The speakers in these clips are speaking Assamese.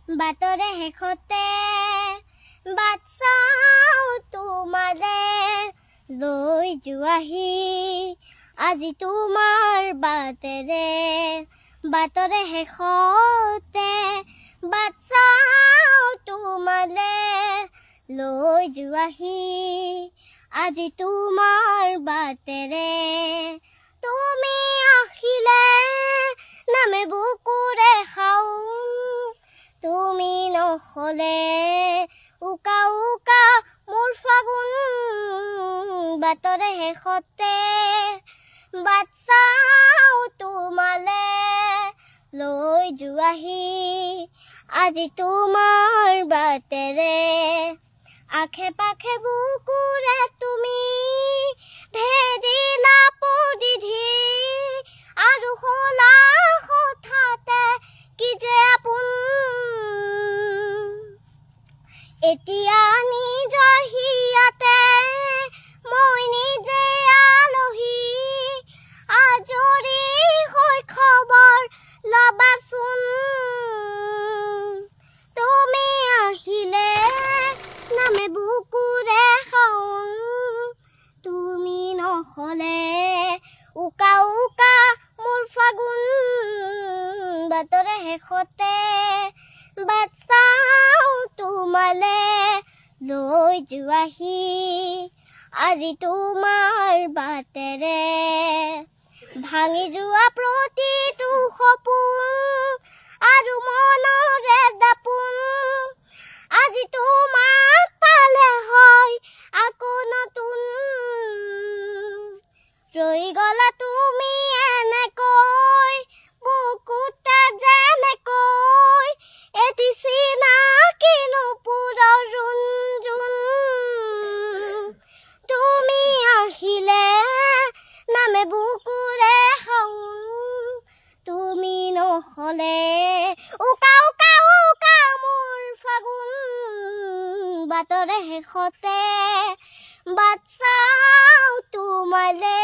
বাটৰে হেখতে বাটচাও তোমালে লৈ যোৱাহি আজি তোমাৰ বাটেৰে বাটৰে হেখতে বাটচাও তোমালে লৈ যোৱাহি আজি তোমাৰ বাটেৰে তুমি আহিলে নামে বুকুৰে খাওঁ তুমি নহলে উকা উকা মোৰ ফাগুন বাটৰে হেখতে বাটচাও তোমালে লৈ যোৱাহি আজি তোমাৰ বাটেৰে আখে পাখে বুকুৰে তুমি ভেদিলা পদিধি আৰু হলা হঠাতে কি যে আপোন এতিয়া নিজৰ হিয়াতে মই নিজে আলহী আজৰি হৈ খবৰ লবাচোন তুমি আহিলে নামে বুকুৰে খাওঁ তুমি নহলে উকা উকা মোৰ ফাগুন বাটৰে হেখতে বাটচাও তোমালে লৈ যোৱাহি আজি তোমাৰ বাটেৰে ভাঙি যোৱা প্ৰতিটো সপোন আৰু মনৰে দাপোন আজি তোমাক পালে হয় আকৌ নতুন ৰৈ গলা তুমি এনেকৈ বুকুতে যেনেকৈ এটি চিনাকি নুপুৰৰ ৰুণজুন তুমি আহিলে নামে বুকুৰে খাওঁ তুমি নহলে উকা উকা উকা মোৰ ফাগুন বাটৰে হেখতে বাটচাও তোমালে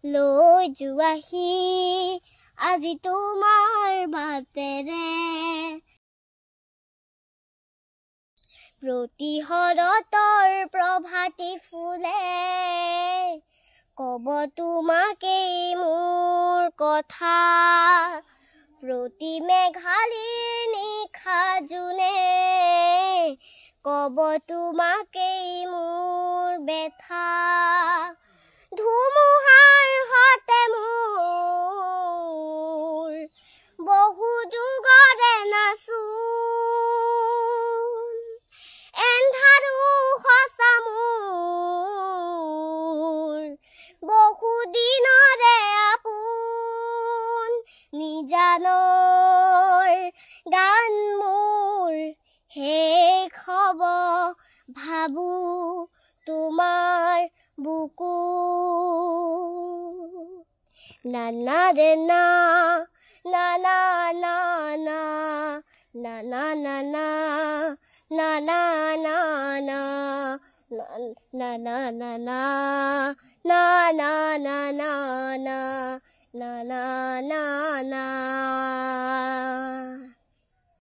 লৈ যোৱাহি আজি তোমাৰ বাটেৰে প্ৰতি শৰতৰ প্ৰভাতী ফুলে কব তোমাকেই মোৰ কথা প্ৰতি মেঘালীৰ নিশা জোনে কব তোমাকেই মোৰ বেথা ধুমুহাৰ হাতে মোৰ বহু যুগৰে নাচোন এন্ধাৰো সঁচা মোৰ বহু দিনৰে আপোন নিজানৰ গান মোৰ শেষ হব ভাবো তোমাৰ বুকু না না ৰে না না না না না না না না না na na na na na na na na na na na na na na na na na